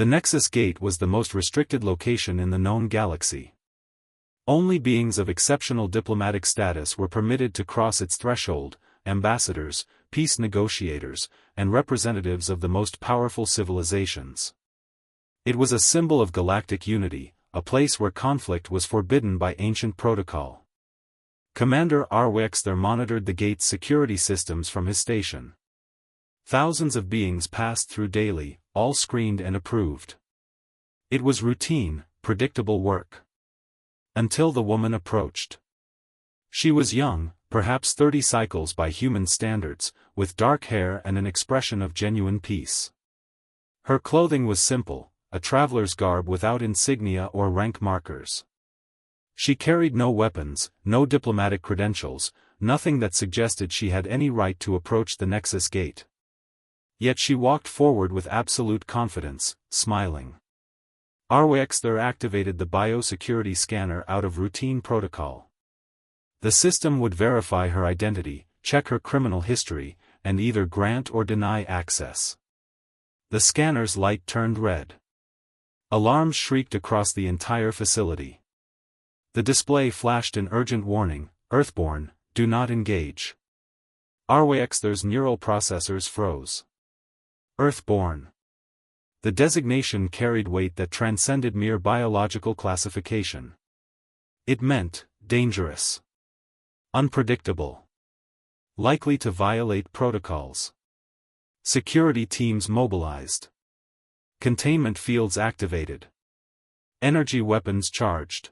The Nexus Gate was the most restricted location in the known galaxy. Only beings of exceptional diplomatic status were permitted to cross its threshold: ambassadors, peace negotiators, and representatives of the most powerful civilizations. It was a symbol of galactic unity, a place where conflict was forbidden by ancient protocol. Commander EARTHBORN monitored the gate's security systems from his station. Thousands of beings passed through daily, all screened and approved. It was routine, predictable work. Until the woman approached. She was young, perhaps 30 cycles by human standards, with dark hair and an expression of genuine peace. Her clothing was simple, a traveler's garb without insignia or rank markers. She carried no weapons, no diplomatic credentials, nothing that suggested she had any right to approach the Nexus Gate. Yet she walked forward with absolute confidence, smiling. EARTHBORN activated the biosecurity scanner out of routine protocol. The system would verify her identity, check her criminal history, and either grant or deny access. The scanner's light turned red. Alarms shrieked across the entire facility. The display flashed an urgent warning: EARTHBORN, do not engage. EARTHBORN's neural processors froze. EARTHBORN. The designation carried weight that transcended mere biological classification. It meant, dangerous. Unpredictable. Likely to violate protocols. Security teams mobilized. Containment fields activated. Energy weapons charged.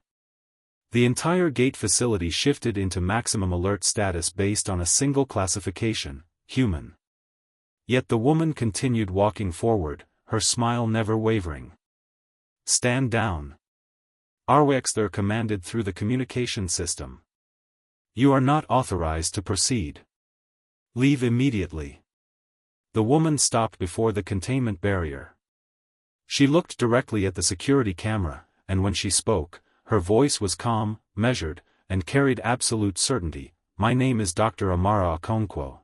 The entire gate facility shifted into maximum alert status based on a single classification: human. Yet the woman continued walking forward, her smile never wavering. Stand down. EARTHBORN commanded through the communication system. You are not authorized to proceed. Leave immediately. The woman stopped before the containment barrier. She looked directly at the security camera, and when she spoke, her voice was calm, measured, and carried absolute certainty. My name is Dr. Amara Okonkwo.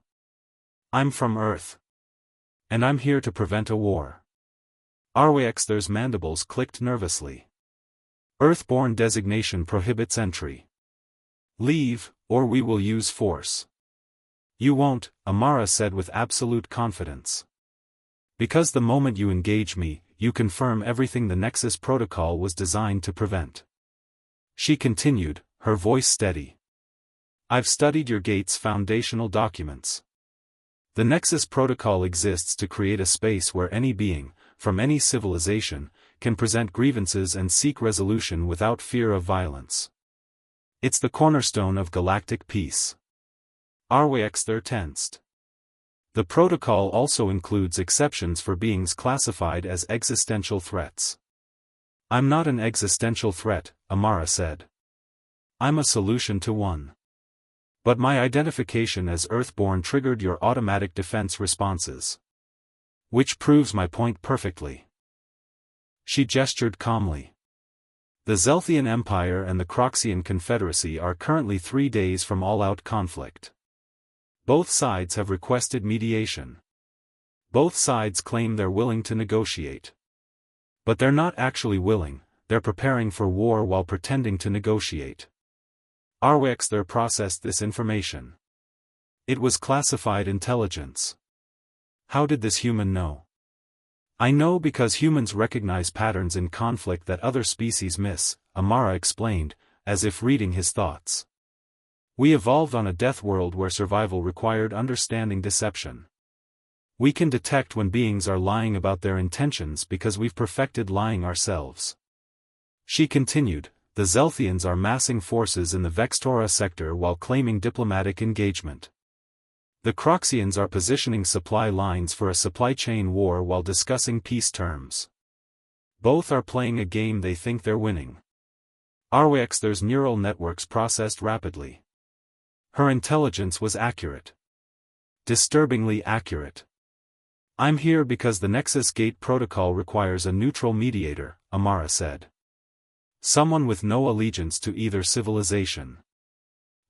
I'm from Earth. And I'm here to prevent a war. EARTHBORN's mandibles clicked nervously. EARTHBORN designation prohibits entry. Leave, or we will use force. You won't, Amara said with absolute confidence. Because the moment you engage me, you confirm everything the Nexus Protocol was designed to prevent. She continued, her voice steady. I've studied your gate's foundational documents. The Nexus Protocol exists to create a space where any being, from any civilization, can present grievances and seek resolution without fear of violence. It's the cornerstone of galactic peace. EARTHBORN tensed. The protocol also includes exceptions for beings classified as existential threats. I'm not an existential threat, Amara said. I'm a solution to one. But my identification as EARTHBORN triggered your automatic defense responses. Which proves my point perfectly. She gestured calmly. The Zelthian Empire and the Croxian Confederacy are currently 3 days from all-out conflict. Both sides have requested mediation. Both sides claim they're willing to negotiate. But they're not actually willing, they're preparing for war while pretending to negotiate. EARTHBORN processed this information. It was classified intelligence. How did this human know? I know because humans recognize patterns in conflict that other species miss, Amara explained, as if reading his thoughts. We evolved on a death world where survival required understanding deception. We can detect when beings are lying about their intentions because we've perfected lying ourselves. She continued, the Zelthians are massing forces in the Vextora sector while claiming diplomatic engagement. The Croxians are positioning supply lines for a supply chain war while discussing peace terms. Both are playing a game they think they're winning. EARTHBORN's neural networks processed rapidly. Her intelligence was accurate. Disturbingly accurate. I'm here because the Nexus Gate Protocol requires a neutral mediator, Amara said. Someone with no allegiance to either civilization.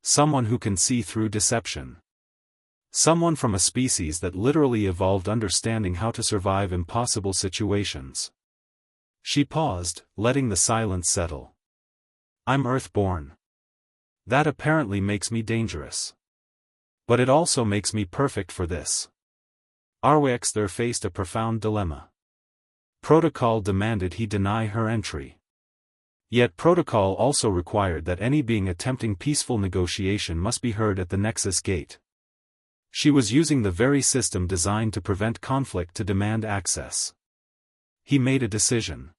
Someone who can see through deception. Someone from a species that literally evolved understanding how to survive impossible situations. She paused, letting the silence settle. I'm Earthborn. That apparently makes me dangerous. But it also makes me perfect for this. Arwexther faced a profound dilemma. Protocol demanded he deny her entry. Yet protocol also required that any being attempting peaceful negotiation must be heard at the Nexus Gate. She was using the very system designed to prevent conflict to demand access. He made a decision.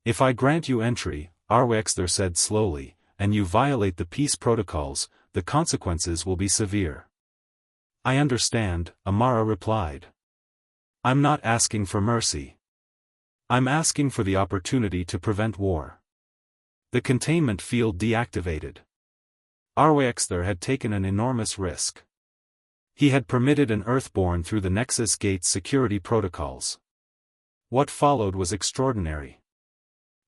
If I grant you entry, Arwexther said slowly, and you violate the peace protocols, the consequences will be severe. I understand, Amara replied. I'm not asking for mercy. I'm asking for the opportunity to prevent war. The containment field deactivated. Arwexther had taken an enormous risk. He had permitted an Earthborn through the Nexus Gate's security protocols. What followed was extraordinary.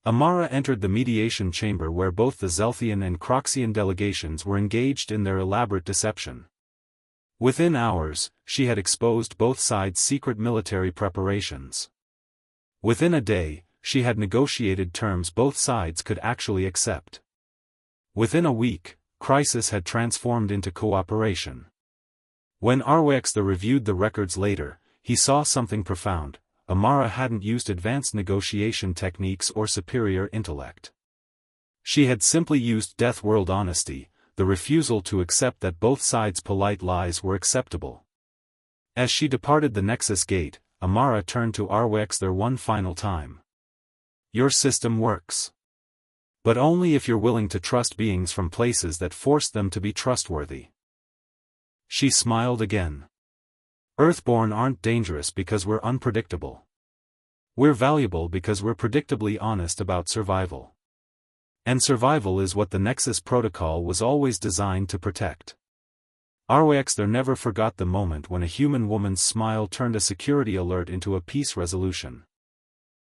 Amara entered the mediation chamber where both the Zelthian and Croxian delegations were engaged in their elaborate deception. Within hours, she had exposed both sides' secret military preparations. Within a day, she had negotiated terms both sides could actually accept. Within a week, crisis had transformed into cooperation. When Arwexther reviewed the records later, he saw something profound. Amara hadn't used advanced negotiation techniques or superior intellect. She had simply used Death World honesty, the refusal to accept that both sides' polite lies were acceptable. As she departed the Nexus Gate, Amara turned to Arwexther one final time. Your system works. But only if you're willing to trust beings from places that force them to be trustworthy. She smiled again. Earthborn aren't dangerous because we're unpredictable. We're valuable because we're predictably honest about survival. And survival is what the Nexus Protocol was always designed to protect. Arwexther never forgot the moment when a human woman's smile turned a security alert into a peace resolution.